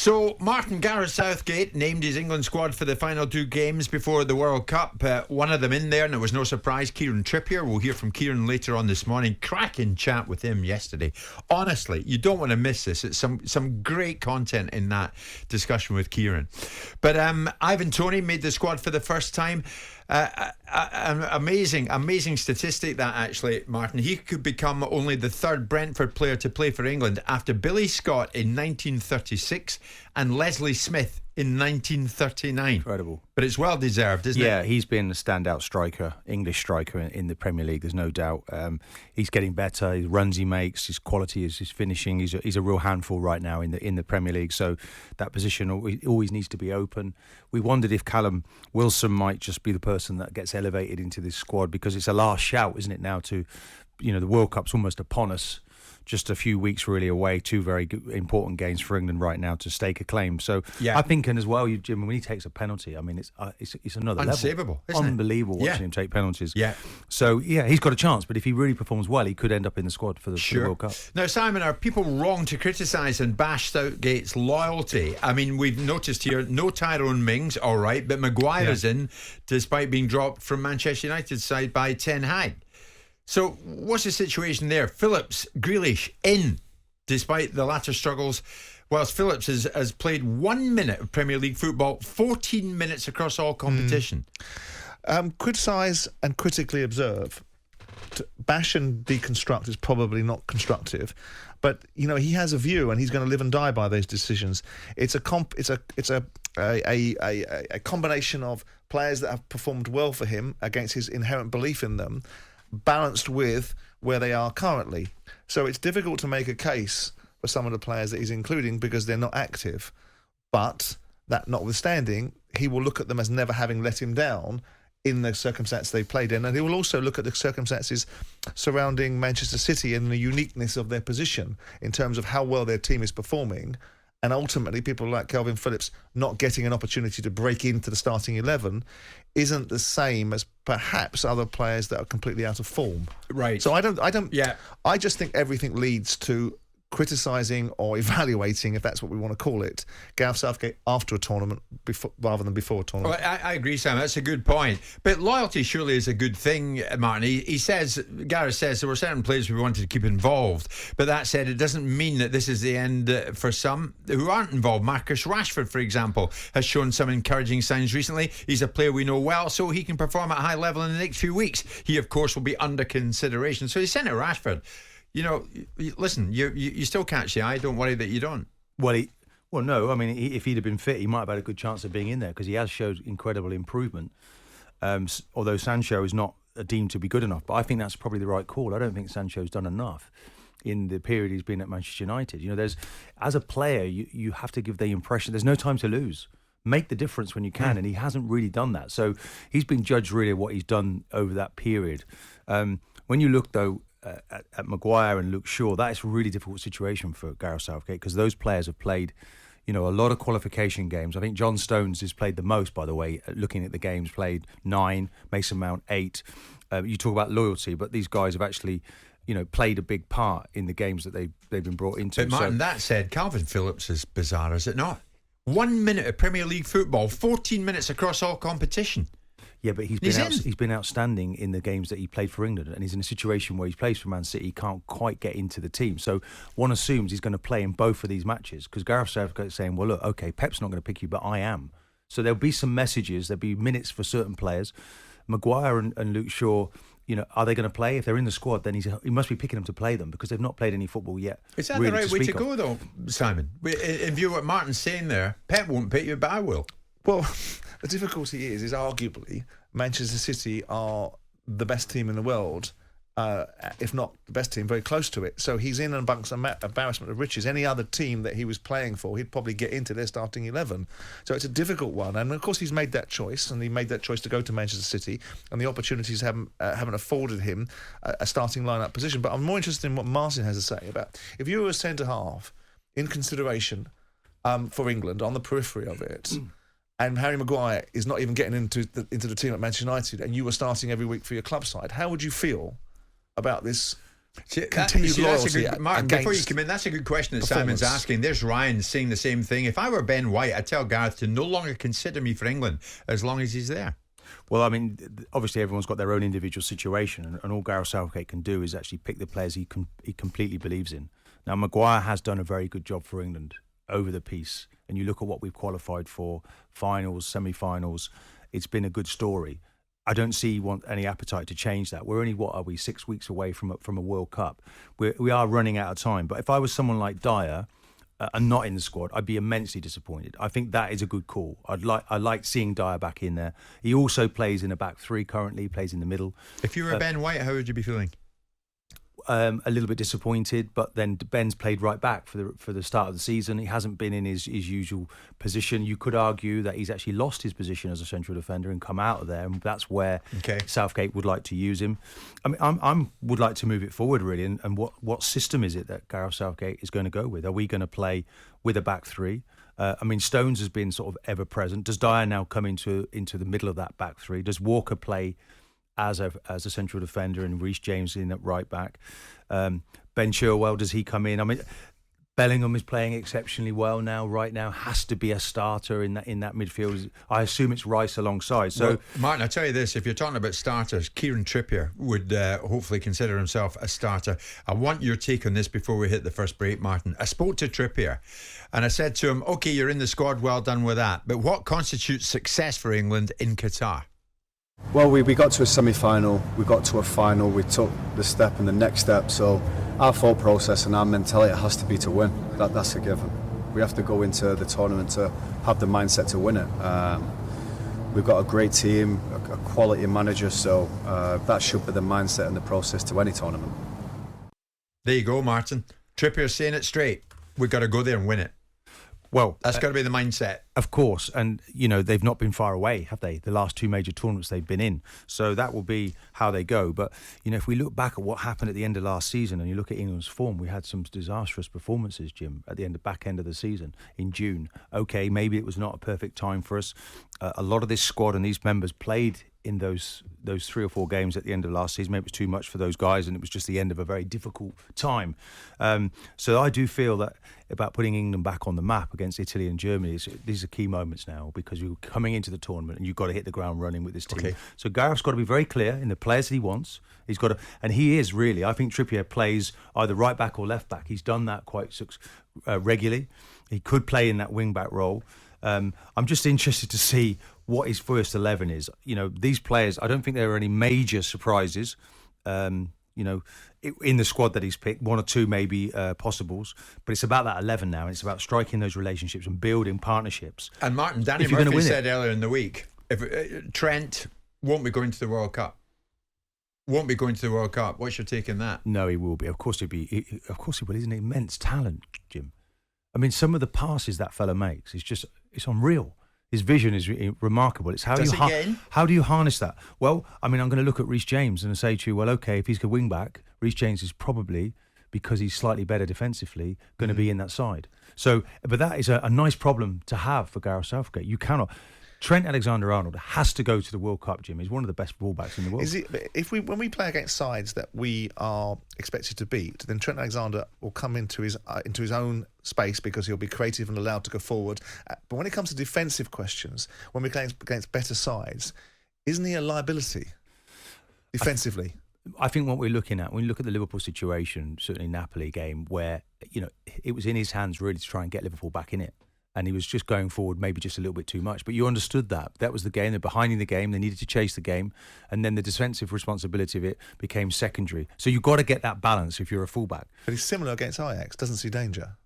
So, Martin, Gareth Southgate named his England squad for the final 2 games before the World Cup. One of them in there, and it was no surprise, Kieran Trippier. We'll hear from Kieran later on this morning. Cracking chat with him yesterday. Honestly, you don't want to miss this. It's some great content in that discussion with Kieran. But Ivan Toney made the squad for the first time. An amazing statistic that, actually, Martin. He could become only the 3rd Brentford player to play for England after Billy Scott in 1936 and Leslie Smith in 1939. Incredible. But it's well deserved, isn't it? Yeah, he's been a standout striker, English striker in the Premier League, there's no doubt. He's getting better, his runs he makes, his quality, his finishing. He's a real handful right now in the Premier League, so that position always needs to be open. We wondered if Callum Wilson might just be the person that gets elevated into this squad, because it's a last shout, isn't it, now to, the World Cup's almost upon us. Just a few weeks really away, 2 very important games for England right now to stake a claim. So yeah. I think, and as well, Jim, when he takes a penalty, I mean, it's another unsavable, level. Isn't Unbelievable it? watching him take penalties. Yeah. So yeah, he's got a chance, but if he really performs well, he could end up in the squad for the World Cup. Now, Simon, are people wrong to criticise and bash Southgate's loyalty? I mean, we've noticed here no Tyrone Mings, all right, but Maguire's in, despite being dropped from Manchester United's side by Ten Hag. So what's the situation there? Phillips, Grealish in, despite the latter struggles, whilst Phillips has played 1 minute of Premier League football, 14 minutes across all competition. Criticise and critically observe. To bash and deconstruct is probably not constructive, but he has a view and he's going to live and die by those decisions. It's a combination of players that have performed well for him against his inherent belief in them, balanced with where they are currently. So it's difficult to make a case for some of the players that he's including because they're not active. But that notwithstanding, he will look at them as never having let him down in the circumstances they played in, and he will also look at the circumstances surrounding Manchester City and the uniqueness of their position in terms of how well their team is performing. And ultimately, people like Calvin Phillips not getting an opportunity to break into the starting 11 isn't the same as perhaps other players that are completely out of form. Right. So I just think everything leads to criticising or evaluating, if that's what we want to call it, Gareth Southgate after a tournament rather than before a tournament. Well, I agree, Sam. That's a good point. But loyalty surely is a good thing, Martin. Gareth says there were certain players we wanted to keep involved. But that said, it doesn't mean that this is the end for some who aren't involved. Marcus Rashford, for example, has shown some encouraging signs recently. He's a player we know well, so he can perform at a high level in the next few weeks. He, of course, will be under consideration. So he sent out Rashford. Listen, you still catch the eye. Don't worry that you don't. Well, no. I mean, if he'd have been fit, he might have had a good chance of being in there because he has showed incredible improvement. Although Sancho is not deemed to be good enough, but I think that's probably the right call. I don't think Sancho's done enough in the period he's been at Manchester United. As a player, you have to give the impression there's no time to lose. Make the difference when you can, and he hasn't really done that. So he's been judged really what he's done over that period. When you look though. At Maguire and Luke Shaw, that is a really difficult situation for Gareth Southgate because those players have played, a lot of qualification games. I think John Stones has played the most, by the way, looking at the games, played 9, Mason Mount 8. You talk about loyalty, but these guys have actually, played a big part in the games that they've been brought into. But Martin, that said, Calvin Phillips is bizarre, is it not? 1 minute of Premier League football, 14 minutes across all competition. Yeah, but he's been outstanding in the games that he played for England, and he's in a situation where he plays for Man City, he can't quite get into the team. So one assumes he's going to play in both of these matches because Gareth Southgate is saying, well, look, okay, Pep's not going to pick you, but I am. So there'll be some messages, there'll be minutes for certain players. Maguire and Luke Shaw, are they going to play? If they're in the squad, then he must be picking them to play them because they've not played any football yet. Is that really the right way to go, though, Simon? In view of what Martin's saying there, Pep won't pick you, but I will. Well, the difficulty is arguably Manchester City are the best team in the world, if not the best team, very close to it. So he's in amongst embarrassment of riches. Any other team that he was playing for, he'd probably get into their starting 11. So it's a difficult one. And of course, he's made that choice, and he made that choice to go to Manchester City, and the opportunities haven't afforded him a starting lineup position. But I'm more interested in what Martin has to say about if you were a centre half in consideration for England on the periphery of it. And Harry Maguire is not even getting into the team at Manchester United, and you were starting every week for your club side, how would you feel about this continued loyalty Martin, before you against come in, that's a good question that performance. Simon's asking. There's Ryan saying the same thing. If I were Ben White, I'd tell Gareth to no longer consider me for England as long as he's there. Well, I mean, obviously everyone's got their own individual situation, and all Gareth Southgate can do is actually pick the players he completely believes in. Now, Maguire has done a very good job for England over the piece, and you look at what we've qualified for, finals, semi-finals, it's been a good story. I don't see any appetite to change that. We're only, 6 weeks away from a World Cup. We are running out of time. But if I was someone like Dyer and not in the squad, I'd be immensely disappointed. I think that is a good call. I like seeing Dyer back in there. He also plays in a back three currently. He plays in the middle. If you were Ben White, how would you be feeling? A little bit disappointed, but then Ben's played right back for the start of the season. He hasn't been in his usual position. You could argue that he's actually lost his position as a central defender and come out of there, and that's where Southgate would like to use him. I mean, I would like to move it forward really, and what system is it that Gareth Southgate is going to go with? Are we going to play with a back three? I mean, Stones has been sort of ever present. Does Dyer now come into the middle of that back three? Does Walker play as a central defender and Reece James in at right back? Ben Chilwell, does he come in? I mean, Bellingham is playing exceptionally well right now, has to be a starter in that midfield. I assume it's Rice alongside. So, well, Martin, I'll tell you this, if you're talking about starters, Kieran Trippier would hopefully consider himself a starter. I want your take on this before we hit the first break, Martin. I spoke to Trippier and I said to him, OK, you're in the squad, well done with that, but what constitutes success for England in Qatar? Well, we got to a semi-final, we got to a final, we took the step and the next step, so our thought process and our mentality has to be to win. That's a given. We have to go into the tournament to have the mindset to win it. We've got a great team, a quality manager, so that should be the mindset and the process to any tournament. There you go, Martin. Trippier's saying it straight. We've got to go there and win it. Well, that's got to be the mindset. Of course. And, they've not been far away, have they? The last two major tournaments they've been in. So that will be how they go. But, if we look back at what happened at the end of last season and you look at England's form, we had some disastrous performances, Jim, at the back end of the season in June. OK, maybe it was not a perfect time for us. A lot of this squad and these members played in those 3 or 4 games at the end of last season. Maybe it was too much for those guys and it was just the end of a very difficult time. So I do feel that about putting England back on the map against Italy and Germany, these are key moments now because you're coming into the tournament and you've got to hit the ground running with this team. Okay. So Gareth's got to be very clear in the players that he wants. He's got to, and he is really, I think Trippier plays either right back or left back. He's done that quite regularly. He could play in that wing back role. I'm just interested to see what his first 11 is. These players, I don't think there are any major surprises, in the squad that he's picked. 1 or 2 maybe possibles, but it's about that 11 now, and it's about striking those relationships and building partnerships. And Martin, Danny Murphy said earlier in the week, if Trent won't be going to the World Cup. Won't be going to the World Cup. What's your take on that? No, he will be. Of course he'll be. Of course he will. He's an immense talent, Jim. I mean, some of the passes that fella makes, it's unreal. His vision is remarkable. It's how do you harness that? Well, I mean, I'm going to look at Reece James and say to you, well, okay, if he's a wing back, Reece James is probably, because he's slightly better defensively, going to be in that side. So, but that is a nice problem to have for Gareth Southgate. You cannot. Trent Alexander-Arnold has to go to the World Cup, Jim. He's one of the best fullbacks in the world. When we play against sides that we are expected to beat, then Trent Alexander will come into his own space because he'll be creative and allowed to go forward. But when it comes to defensive questions, when we play against better sides, isn't he a liability defensively? I think what we're looking at, when we look at the Liverpool situation, certainly Napoli game, where it was in his hands really to try and get Liverpool back in it. And he was just going forward maybe just a little bit too much. But you understood that. That was the game. They're behind in the game. They needed to chase the game. And then the defensive responsibility of it became secondary. So you've got to get that balance if you're a fullback. But he's similar against Ajax. Doesn't see danger.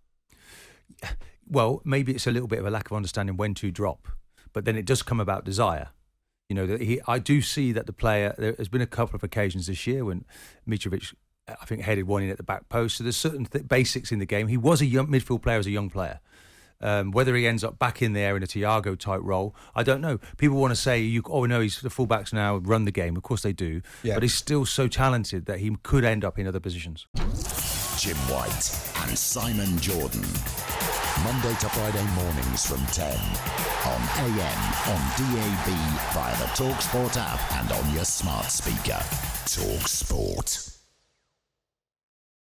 Well, maybe it's a little bit of a lack of understanding when to drop. But then it does come about desire. I do see that the player, there's been a couple of occasions this year when Mitrovic, I think, headed one in at the back post. So there's certain basics in the game. He was a young midfield player as a young player. Whether he ends up back in there in a Thiago type role, I don't know. People want to say, he's the fullbacks now run the game. Of course they do. Yeah. But he's still so talented that he could end up in other positions. Jim White and Simon Jordan. Monday to Friday mornings from 10 on AM, on DAB, via the talkSPORT app and on your smart speaker. talkSPORT.